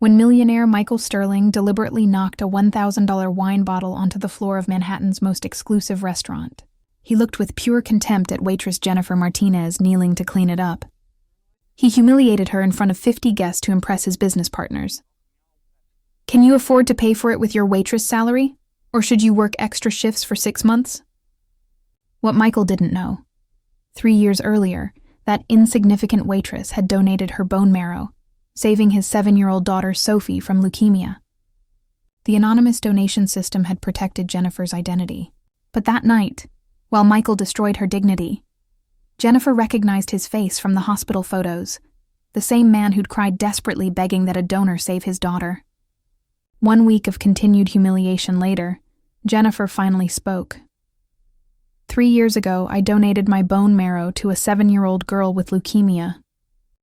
when millionaire Michael Sterling deliberately knocked a $1,000 wine bottle onto the floor of Manhattan's most exclusive restaurant. He looked with pure contempt at waitress Jennifer Martinez kneeling to clean it up. He humiliated her in front of 50 guests to impress his business partners. Can you afford to pay for it with your waitress salary? Or should you work extra shifts for 6 months? What Michael didn't know, 3 years earlier, that insignificant waitress had donated her bone marrow, saving his 7-year-old daughter Sophie from leukemia. The anonymous donation system had protected Jennifer's identity. But that night, while Michael destroyed her dignity, Jennifer recognized his face from the hospital photos, the same man who'd cried desperately begging that a donor save his daughter. 1 week of continued humiliation later, Jennifer finally spoke. 3 years ago, I donated my bone marrow to a 7-year-old girl with leukemia.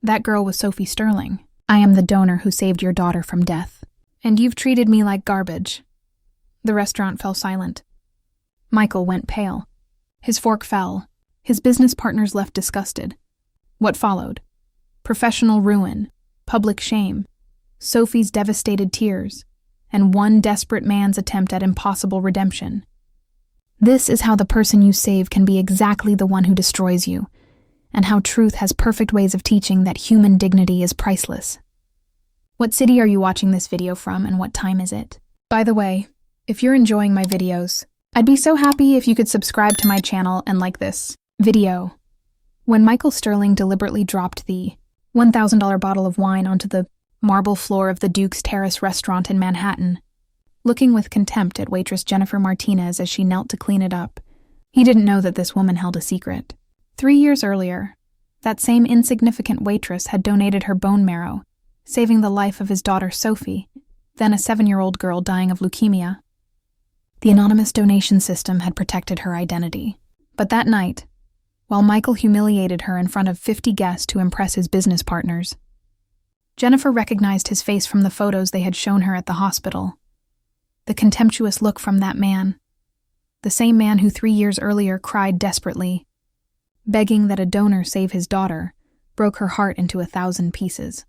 That girl was Sophie Sterling. I am the donor who saved your daughter from death. And you've treated me like garbage. The restaurant fell silent. Michael went pale. His fork fell. His business partners left disgusted. What followed? Professional ruin, public shame, Sophie's devastated tears, and one desperate man's attempt at impossible redemption. This is how the person you save can be exactly the one who destroys you, and how truth has perfect ways of teaching that human dignity is priceless. What city are you watching this video from, and what time is it? By the way, if you're enjoying my videos, I'd be so happy if you could subscribe to my channel and like this video. When Michael Sterling deliberately dropped the $1,000 bottle of wine onto the marble floor of the Duke's Terrace restaurant in Manhattan, looking with contempt at waitress Jennifer Martinez as she knelt to clean it up, he didn't know that this woman held a secret. 3 years earlier, that same insignificant waitress had donated her bone marrow, saving the life of his daughter Sophie, then a 7-year-old girl dying of leukemia. The anonymous donation system had protected her identity. But that night, while Michael humiliated her in front of 50 guests to impress his business partners, Jennifer recognized his face from the photos they had shown her at the hospital. The contemptuous look from that man, the same man who 3 years earlier cried desperately, begging that a donor save his daughter, broke her heart into 1,000 pieces.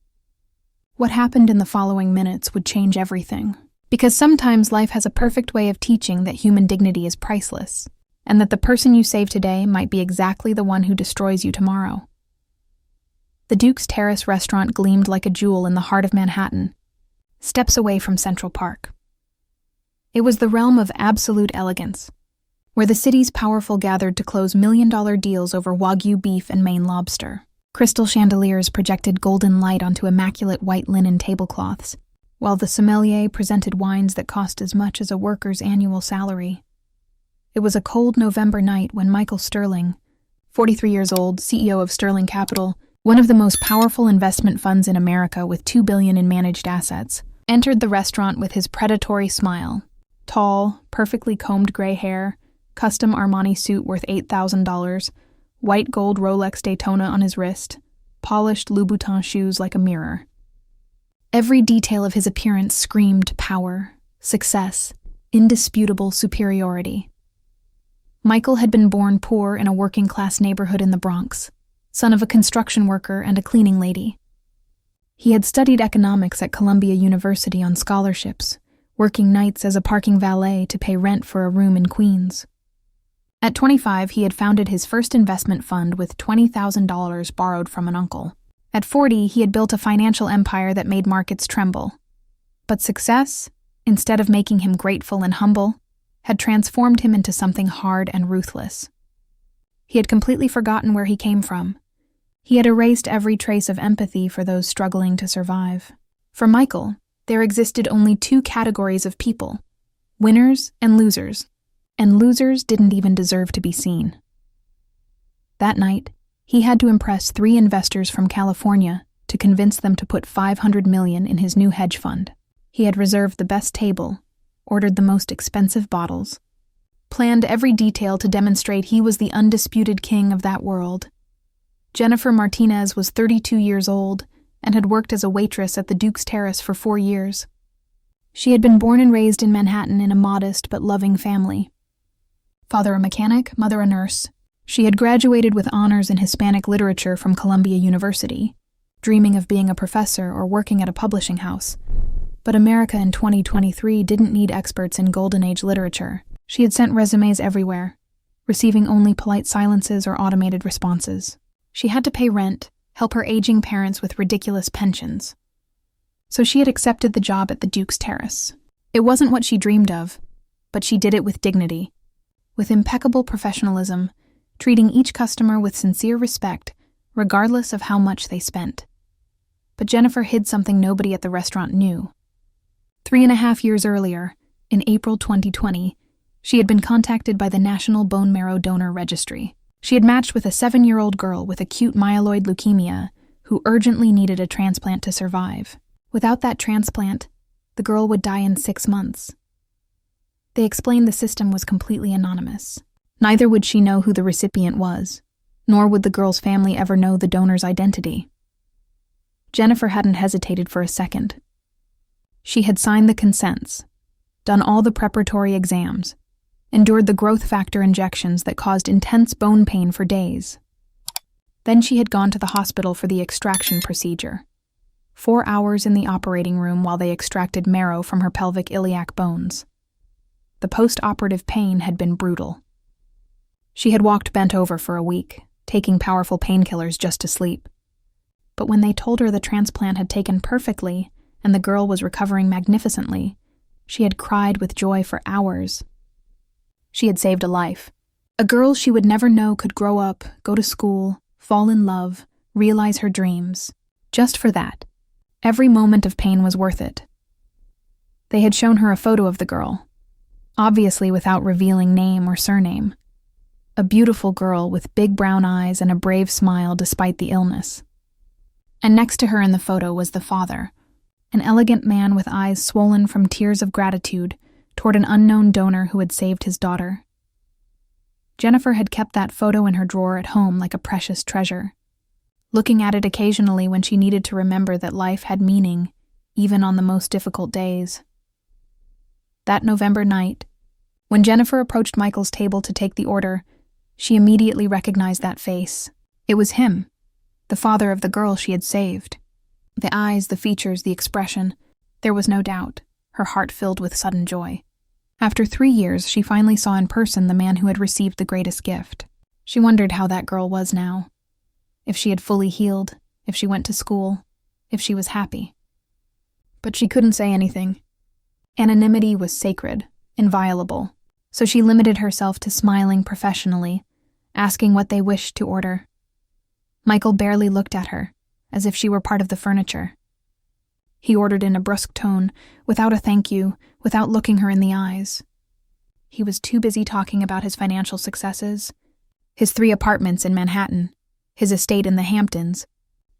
What happened in the following minutes would change everything, because sometimes life has a perfect way of teaching that human dignity is priceless, and that the person you save today might be exactly the one who destroys you tomorrow. The Duke's Terrace restaurant gleamed like a jewel in the heart of Manhattan, steps away from Central Park. It was the realm of absolute elegance, where the city's powerful gathered to close million-dollar deals over Wagyu beef and Maine lobster. Crystal chandeliers projected golden light onto immaculate white linen tablecloths, while the sommelier presented wines that cost as much as a worker's annual salary. It was a cold November night when Michael Sterling, 43 years old, CEO of Sterling Capital, one of the most powerful investment funds in America with $2 billion in managed assets, entered the restaurant with his predatory smile. Tall, perfectly combed gray hair, custom Armani suit worth $8,000, white gold Rolex Daytona on his wrist, polished Louboutin shoes like a mirror. Every detail of his appearance screamed power, success, indisputable superiority. Michael had been born poor in a working-class neighborhood in the Bronx, son of a construction worker and a cleaning lady. He had studied economics at Columbia University on scholarships, working nights as a parking valet to pay rent for a room in Queens. At 25, he had founded his first investment fund with $20,000 borrowed from an uncle. At 40, he had built a financial empire that made markets tremble. But success, instead of making him grateful and humble, had transformed him into something hard and ruthless. He had completely forgotten where he came from. He had erased every trace of empathy for those struggling to survive. For Michael, there existed only 2 categories of people, winners and losers didn't even deserve to be seen. That night, he had to impress 3 investors from California to convince them to put $500 million in his new hedge fund. He had reserved the best table, ordered the most expensive bottles, planned every detail to demonstrate he was the undisputed king of that world. Jennifer Martinez was 32 years old and had worked as a waitress at the Duke's Terrace for 4 years. She had been born and raised in Manhattan in a modest but loving family. Father a mechanic, mother a nurse. She had graduated with honors in Hispanic literature from Columbia University, dreaming of being a professor or working at a publishing house. But America in 2023 didn't need experts in Golden Age literature. She had sent resumes everywhere, receiving only polite silences or automated responses. She had to pay rent, help her aging parents with ridiculous pensions. So she had accepted the job at the Duke's Terrace. It wasn't what she dreamed of, but she did it with dignity, with impeccable professionalism, treating each customer with sincere respect, regardless of how much they spent. But Jennifer hid something nobody at the restaurant knew. 3.5 years earlier, in April 2020, she had been contacted by the National Bone Marrow Donor Registry. She had matched with a 7-year-old girl with acute myeloid leukemia who urgently needed a transplant to survive. Without that transplant, the girl would die in 6 months. They explained the system was completely anonymous. Neither would she know who the recipient was, nor would the girl's family ever know the donor's identity. Jennifer hadn't hesitated for a second. She had signed the consents, done all the preparatory exams, endured the growth factor injections that caused intense bone pain for days. Then she had gone to the hospital for the extraction procedure. 4 hours in the operating room while they extracted marrow from her pelvic iliac bones. The post-operative pain had been brutal. She had walked bent over for a week, taking powerful painkillers just to sleep. But when they told her the transplant had taken perfectly and the girl was recovering magnificently, she had cried with joy for hours. She had saved a life. A girl she would never know could grow up, go to school, fall in love, realize her dreams. Just for that. Every moment of pain was worth it. They had shown her a photo of the girl, obviously without revealing name or surname. A beautiful girl with big brown eyes and a brave smile despite the illness. And next to her in the photo was the father, an elegant man with eyes swollen from tears of gratitude toward an unknown donor who had saved his daughter. Jennifer had kept that photo in her drawer at home like a precious treasure, looking at it occasionally when she needed to remember that life had meaning, even on the most difficult days. That November night, when Jennifer approached Michael's table to take the order, she immediately recognized that face. It was him, the father of the girl she had saved. The eyes, the features, the expression. There was no doubt, her heart filled with sudden joy. After 3 years, she finally saw in person the man who had received the greatest gift. She wondered how that girl was now. If she had fully healed, if she went to school, if she was happy. But she couldn't say anything. Anonymity was sacred, inviolable, so she limited herself to smiling professionally, asking what they wished to order. Michael barely looked at her, as if she were part of the furniture. He ordered in a brusque tone, without a thank you, without looking her in the eyes. He was too busy talking about his financial successes, his 3 apartments in Manhattan, his estate in the Hamptons,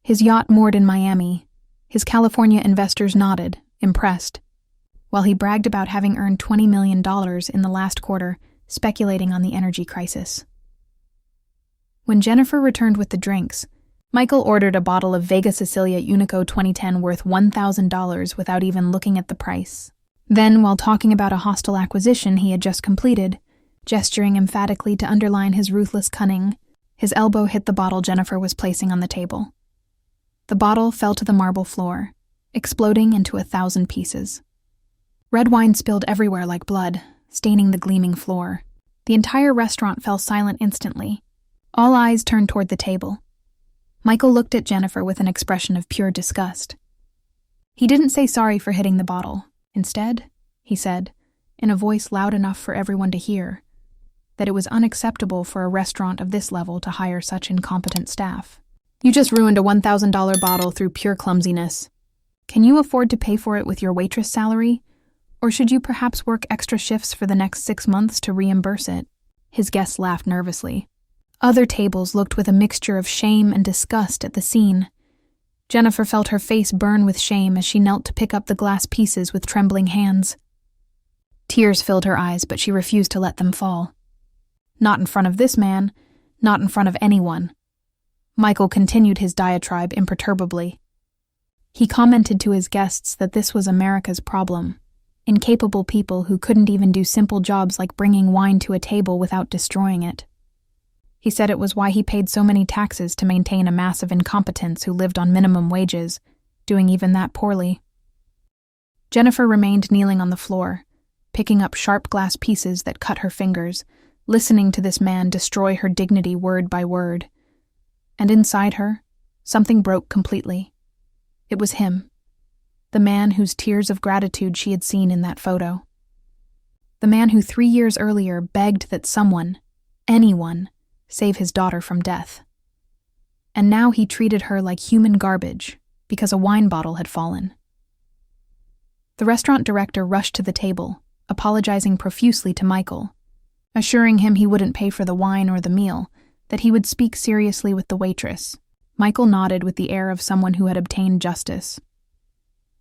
his yacht moored in Miami. His California investors nodded, impressed, while he bragged about having earned $20 million in the last quarter, speculating on the energy crisis. When Jennifer returned with the drinks, Michael ordered a bottle of Vega Sicilia Unico 2010 worth $1,000 without even looking at the price. Then, while talking about a hostile acquisition he had just completed, gesturing emphatically to underline his ruthless cunning, his elbow hit the bottle Jennifer was placing on the table. The bottle fell to the marble floor, exploding into 1,000 pieces. Red wine spilled everywhere like blood, staining the gleaming floor. The entire restaurant fell silent instantly. All eyes turned toward the table. Michael looked at Jennifer with an expression of pure disgust. He didn't say sorry for hitting the bottle. Instead, he said, in a voice loud enough for everyone to hear, that it was unacceptable for a restaurant of this level to hire such incompetent staff. You just ruined a $1,000 bottle through pure clumsiness. Can you afford to pay for it with your waitress salary? Or should you perhaps work extra shifts for the next 6 months to reimburse it? His guests laughed nervously. Other tables looked with a mixture of shame and disgust at the scene. Jennifer felt her face burn with shame as she knelt to pick up the glass pieces with trembling hands. Tears filled her eyes, but she refused to let them fall. Not in front of this man, not in front of anyone. Michael continued his diatribe imperturbably. He commented to his guests that this was America's problem. Incapable people who couldn't even do simple jobs like bringing wine to a table without destroying it. He said it was why he paid so many taxes to maintain a mass of incompetents who lived on minimum wages, doing even that poorly. Jennifer remained kneeling on the floor, picking up sharp glass pieces that cut her fingers, listening to this man destroy her dignity word by word. And inside her, something broke completely. It was him, the man whose tears of gratitude she had seen in that photo. The man who 3 years earlier begged that someone, anyone, save his daughter from death. And now he treated her like human garbage because a wine bottle had fallen. The restaurant director rushed to the table, apologizing profusely to Michael, assuring him he wouldn't pay for the wine or the meal, that he would speak seriously with the waitress. Michael nodded with the air of someone who had obtained justice.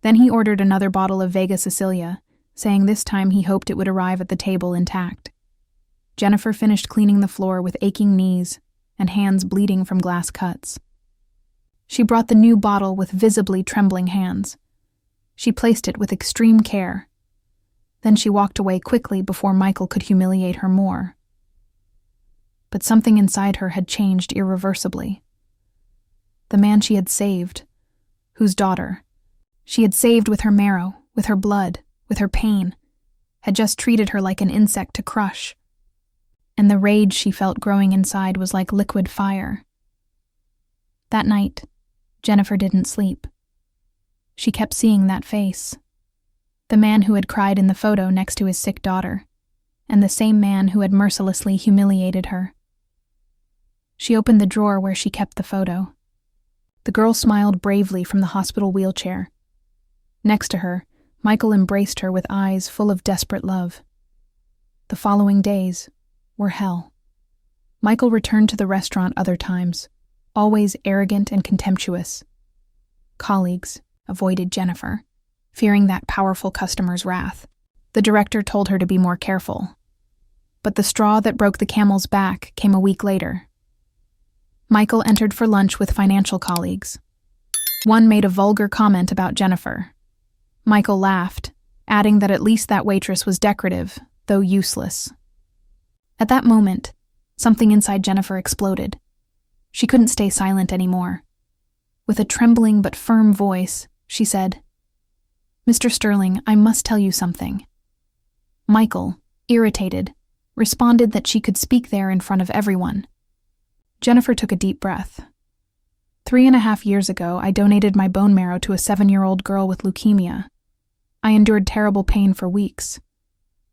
Then he ordered another bottle of Vega Sicilia, saying this time he hoped it would arrive at the table intact. Jennifer finished cleaning the floor with aching knees and hands bleeding from glass cuts. She brought the new bottle with visibly trembling hands. She placed it with extreme care. Then she walked away quickly before Michael could humiliate her more. But something inside her had changed irreversibly. The man she had saved, whose daughter she had saved with her marrow, with her blood, with her pain, had just treated her like an insect to crush. And the rage she felt growing inside was like liquid fire. That night, Jennifer didn't sleep. She kept seeing that face. The man who had cried in the photo next to his sick daughter, and the same man who had mercilessly humiliated her. She opened the drawer where she kept the photo. The girl smiled bravely from the hospital wheelchair. Next to her, Michael embraced her with eyes full of desperate love. The following days were hell. Michael returned to the restaurant other times, always arrogant and contemptuous. Colleagues avoided Jennifer, fearing that powerful customer's wrath. The director told her to be more careful. But the straw that broke the camel's back came a week later. Michael entered for lunch with financial colleagues. One made a vulgar comment about Jennifer. Michael laughed, adding that at least that waitress was decorative, though useless. At that moment, something inside Jennifer exploded. She couldn't stay silent anymore. With a trembling but firm voice, she said, "Mr. Sterling, I must tell you something." Michael, irritated, responded that she could speak there in front of everyone. Jennifer took a deep breath. 3.5 years ago, I donated my bone marrow to a 7-year-old girl with leukemia. I endured terrible pain for weeks.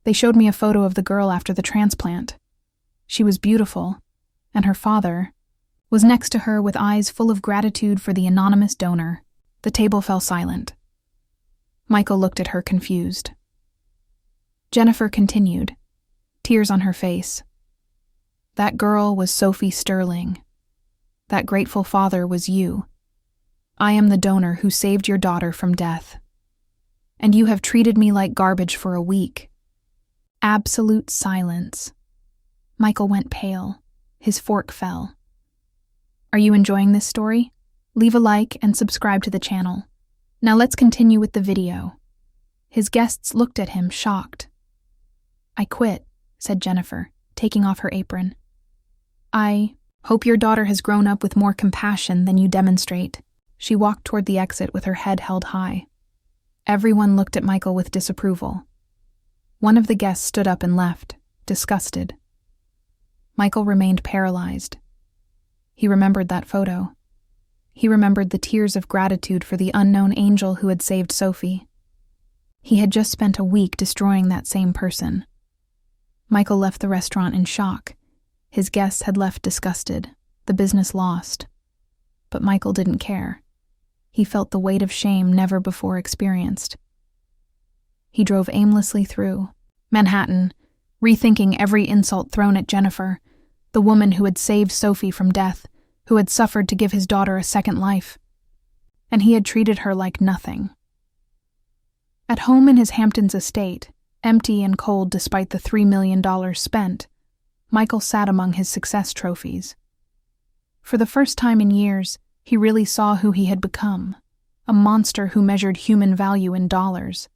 They showed me a photo of the girl after the transplant. She was beautiful, and her father was next to her with eyes full of gratitude for the anonymous donor. The table fell silent. Michael looked at her confused. Jennifer continued, tears on her face. That girl was Sophie Sterling. That grateful father was you. I am the donor who saved your daughter from death. And you have treated me like garbage for a week. Absolute silence. Michael went pale. His fork fell. Are you enjoying this story? Leave a like and subscribe to the channel. Now let's continue with the video. His guests looked at him, shocked. I quit, said Jennifer, taking off her apron. I hope your daughter has grown up with more compassion than you demonstrate. She walked toward the exit with her head held high. Everyone looked at Michael with disapproval. One of the guests stood up and left, disgusted. Michael remained paralyzed. He remembered that photo. He remembered the tears of gratitude for the unknown angel who had saved Sophie. He had just spent a week destroying that same person. Michael left the restaurant in shock. His guests had left disgusted, the business lost. But Michael didn't care. He felt the weight of shame never before experienced. He drove aimlessly through Manhattan, rethinking every insult thrown at Jennifer, the woman who had saved Sophie from death, who had suffered to give his daughter a second life. And he had treated her like nothing. At home in his Hamptons estate, empty and cold despite the $3 million spent, Michael sat among his success trophies. For the first time in years, he really saw who he had become, a monster who measured human value in dollars.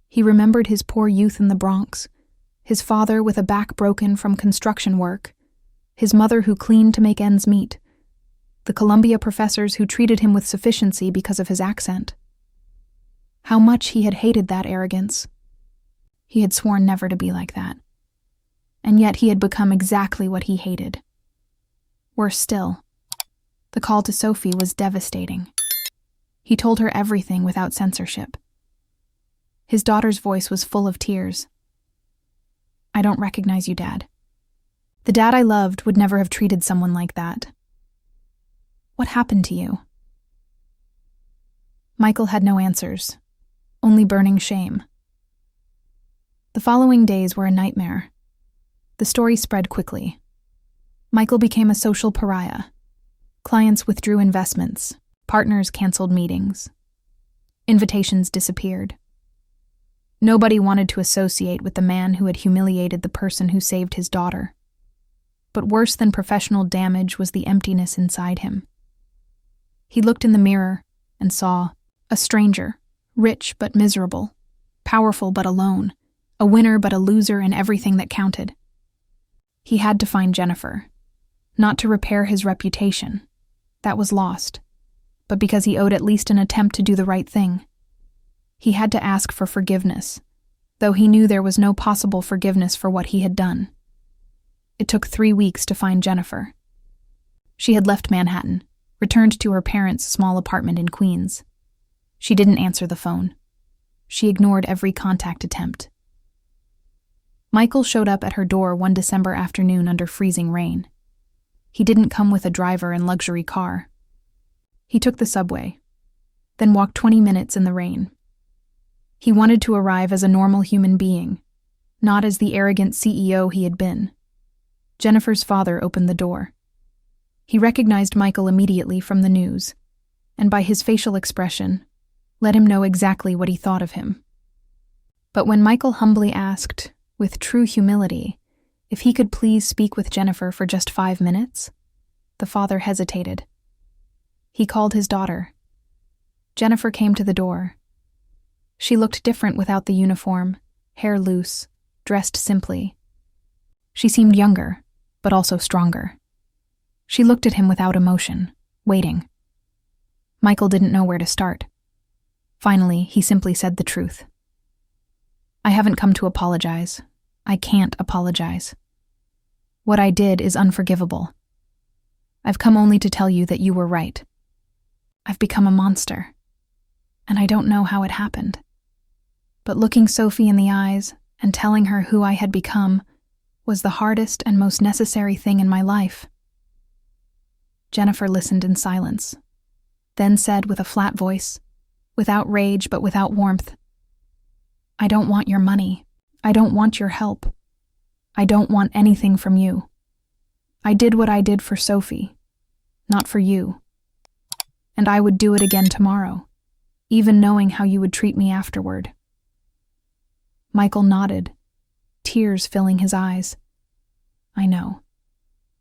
He remembered his poor youth in the Bronx, his father with a back broken from construction work, his mother who cleaned to make ends meet, the Columbia professors who treated him with sufficiency because of his accent. How much he had hated that arrogance. He had sworn never to be like that. And yet he had become exactly what he hated. Worse still, the call to Sophie was devastating. He told her everything without censorship. His daughter's voice was full of tears. "I don't recognize you, Dad. The dad I loved would never have treated someone like that. What happened to you?" Michael had no answers, only burning shame. The following days were a nightmare. The story spread quickly. Michael became a social pariah. Clients withdrew investments. Partners canceled meetings. Invitations disappeared. Nobody wanted to associate with the man who had humiliated the person who saved his daughter. But worse than professional damage was the emptiness inside him. He looked in the mirror and saw a stranger, rich but miserable, powerful but alone, a winner but a loser in everything that counted. He had to find Jennifer, not to repair his reputation. That was lost, but because he owed at least an attempt to do the right thing. He had to ask for forgiveness, though he knew there was no possible forgiveness for what he had done. It took 3 weeks to find Jennifer. She had left Manhattan, returned to her parents' small apartment in Queens. She didn't answer the phone. She ignored every contact attempt. Michael showed up at her door one December afternoon under freezing rain. He didn't come with a driver and luxury car. He took the subway, then walked 20 minutes in the rain. He wanted to arrive as a normal human being, not as the arrogant CEO he had been. Jennifer's father opened the door. He recognized Michael immediately from the news, and by his facial expression, let him know exactly what he thought of him. But when Michael humbly asked, with true humility, if he could please speak with Jennifer for just 5 minutes, the father hesitated. He called his daughter. Jennifer came to the door. She looked different without the uniform, hair loose, dressed simply. She seemed younger, but also stronger. She looked at him without emotion, waiting. Michael didn't know where to start. Finally, he simply said the truth. "I haven't come to apologize. I can't apologize. What I did is unforgivable. I've come only to tell you that you were right. I've become a monster, and I don't know how it happened. But looking Sophie in the eyes and telling her who I had become was the hardest and most necessary thing in my life." Jennifer listened in silence, then said with a flat voice, without rage but without warmth, "I don't want your money. I don't want your help. I don't want anything from you. I did what I did for Sophie, not for you. And I would do it again tomorrow, even knowing how you would treat me afterward." Michael nodded, tears filling his eyes. "I know,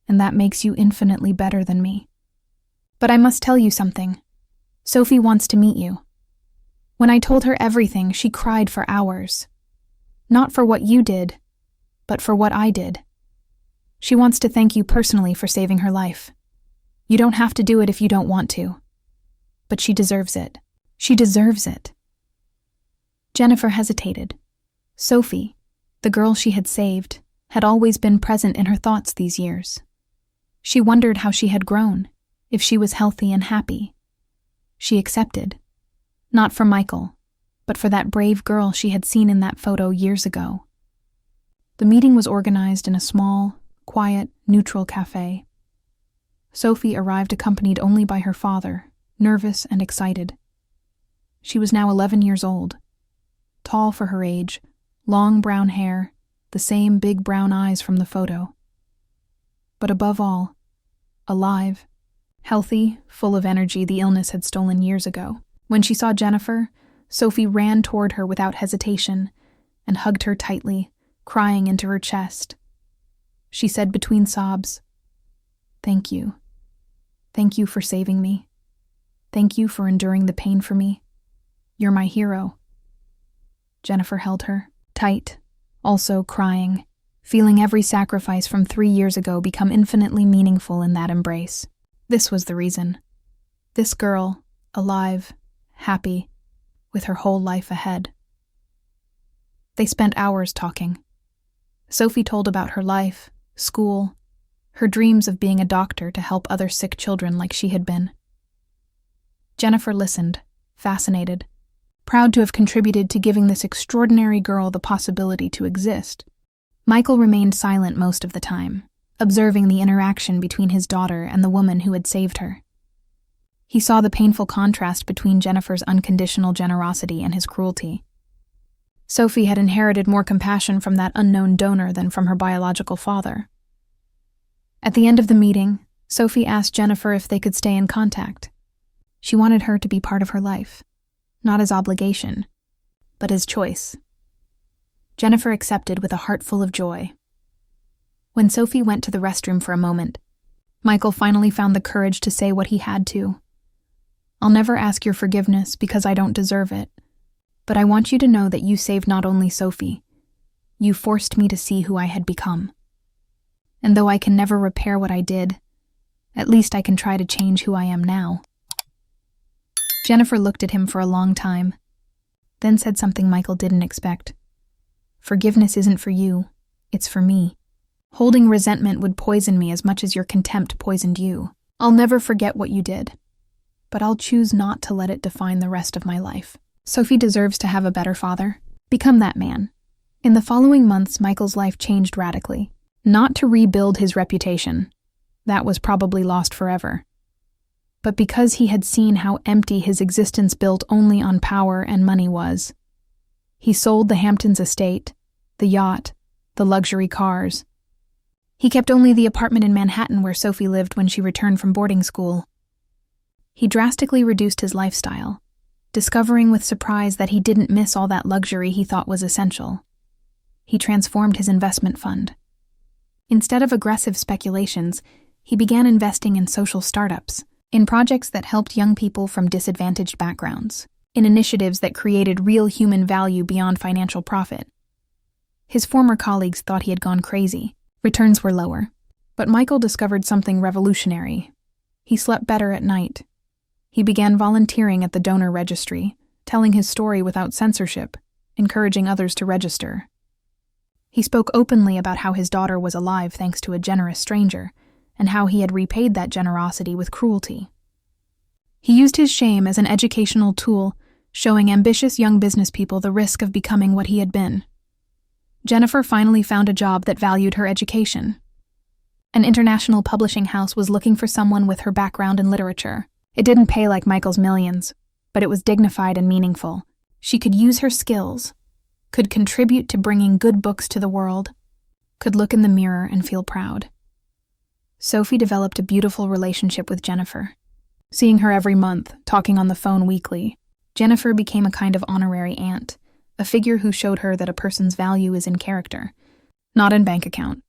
and that makes you infinitely better than me. But I must tell you something. Sophie wants to meet you. When I told her everything, she cried for hours. Not for what you did, but for what I did. She wants to thank you personally for saving her life. You don't have to do it if you don't want to. But she deserves it. She deserves it." Jennifer hesitated. Sophie, the girl she had saved, had always been present in her thoughts these years. She wondered how she had grown, if she was healthy and happy. She accepted, not for Michael, but for that brave girl she had seen in that photo years ago. The meeting was organized in a small, quiet, neutral cafe. Sophie arrived accompanied only by her father, nervous and excited. She was now 11 years old, tall for her age, long brown hair, the same big brown eyes from the photo. But above all, alive, healthy, full of energy the illness had stolen years ago. When she saw Jennifer, Sophie ran toward her without hesitation and hugged her tightly, crying into her chest. She said between sobs, "Thank you. Thank you for saving me. Thank you for enduring the pain for me. You're my hero." Jennifer held her, tight, also crying, feeling every sacrifice from 3 years ago become infinitely meaningful in that embrace. This was the reason. This girl, alive, happy, with her whole life ahead. They spent hours talking. Sophie told about her life, school, her dreams of being a doctor to help other sick children like she had been. Jennifer listened, fascinated, proud to have contributed to giving this extraordinary girl the possibility to exist. Michael remained silent most of the time, observing the interaction between his daughter and the woman who had saved her. He saw the painful contrast between Jennifer's unconditional generosity and his cruelty. Sophie had inherited more compassion from that unknown donor than from her biological father. At the end of the meeting, Sophie asked Jennifer if they could stay in contact. She wanted her to be part of her life, not as obligation, but as choice. Jennifer accepted with a heart full of joy. When Sophie went to the restroom for a moment, Michael finally found the courage to say what he had to. "I'll never ask your forgiveness because I don't deserve it, but I want you to know that you saved not only Sophie, you forced me to see who I had become. And though I can never repair what I did, at least I can try to change who I am now." Jennifer looked at him for a long time, then said something Michael didn't expect. "Forgiveness isn't for you, it's for me. Holding resentment would poison me as much as your contempt poisoned you. I'll never forget what you did, but I'll choose not to let it define the rest of my life." Sophie deserves to have a better father. Become that man. In the following months, Michael's life changed radically. Not to rebuild his reputation. That was probably lost forever. But because he had seen how empty his existence built only on power and money was. He sold the Hamptons estate, the yacht, the luxury cars. He kept only the apartment in Manhattan where Sophie lived when she returned from boarding school. He drastically reduced his lifestyle, discovering with surprise that he didn't miss all that luxury he thought was essential. He transformed his investment fund. Instead of aggressive speculations, he began investing in social startups, in projects that helped young people from disadvantaged backgrounds, in initiatives that created real human value beyond financial profit. His former colleagues thought he had gone crazy. Returns were lower. But Michael discovered something revolutionary. He slept better at night. He began volunteering at the donor registry, telling his story without censorship, encouraging others to register. He spoke openly about how his daughter was alive thanks to a generous stranger, and how he had repaid that generosity with cruelty. He used his shame as an educational tool, showing ambitious young business people the risk of becoming what he had been. Jennifer finally found a job that valued her education. An international publishing house was looking for someone with her background in literature. It didn't pay like Michael's millions, but it was dignified and meaningful. She could use her skills, could contribute to bringing good books to the world, could look in the mirror and feel proud. Sophie developed a beautiful relationship with Jennifer. Seeing her every month, talking on the phone weekly, Jennifer became a kind of honorary aunt, a figure who showed her that a person's value is in character, not in bank account.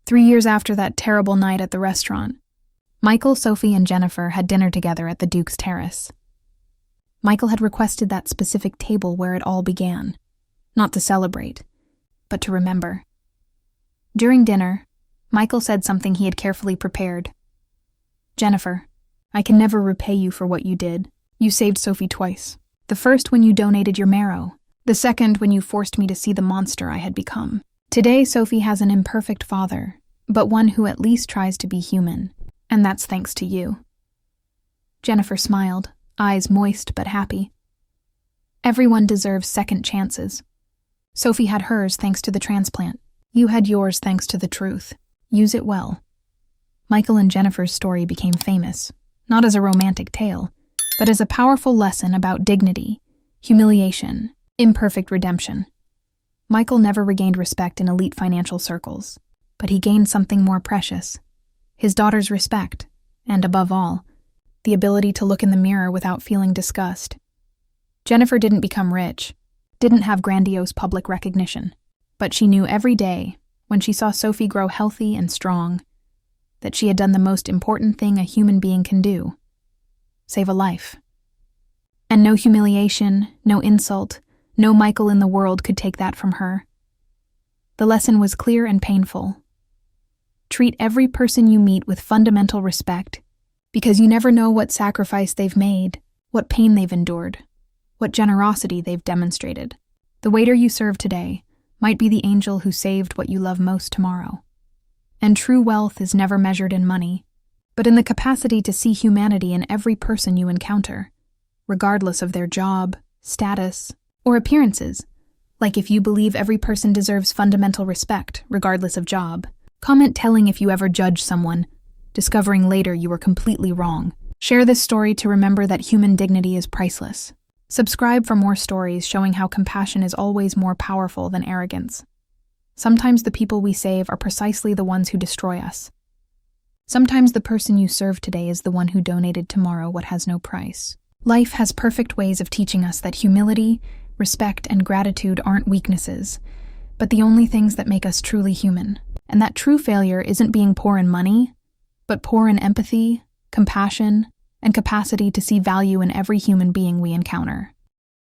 3 years after that terrible night at the restaurant, Michael, Sophie, and Jennifer had dinner together at the Duke's Terrace. Michael had requested that specific table where it all began, not to celebrate, but to remember. During dinner, Michael said something he had carefully prepared. "Jennifer, I can never repay you for what you did. You saved Sophie twice. The first when you donated your marrow, the second when you forced me to see the monster I had become. Today, Sophie has an imperfect father, but one who at least tries to be human, and that's thanks to you." Jennifer smiled, eyes moist but happy. Everyone deserves second chances. Sophie had hers thanks to the transplant. You had yours thanks to the truth. Use it well. Michael and Jennifer's story became famous, not as a romantic tale, but as a powerful lesson about dignity, humiliation, imperfect redemption. Michael never regained respect in elite financial circles, but he gained something more precious: his daughter's respect, and above all, the ability to look in the mirror without feeling disgust. Jennifer didn't become rich, didn't have grandiose public recognition, but she knew every day, when she saw Sophie grow healthy and strong, that she had done the most important thing a human being can do: save a life. And no humiliation, no insult, no Michael in the world could take that from her. The lesson was clear and painful. Treat every person you meet with fundamental respect, because you never know what sacrifice they've made, what pain they've endured, what generosity they've demonstrated. The waiter you serve today might be the angel who saved what you love most tomorrow. And true wealth is never measured in money, but in the capacity to see humanity in every person you encounter, regardless of their job, status, or appearances. Like if you believe every person deserves fundamental respect, regardless of job. Comment telling if you ever judge someone, discovering later you were completely wrong. Share this story to remember that human dignity is priceless. Subscribe for more stories showing how compassion is always more powerful than arrogance. Sometimes the people we save are precisely the ones who destroy us. Sometimes the person you serve today is the one who donated tomorrow what has no price. Life has perfect ways of teaching us that humility, respect, and gratitude aren't weaknesses, but the only things that make us truly human. And that true failure isn't being poor in money, but poor in empathy, compassion, and capacity to see value in every human being we encounter.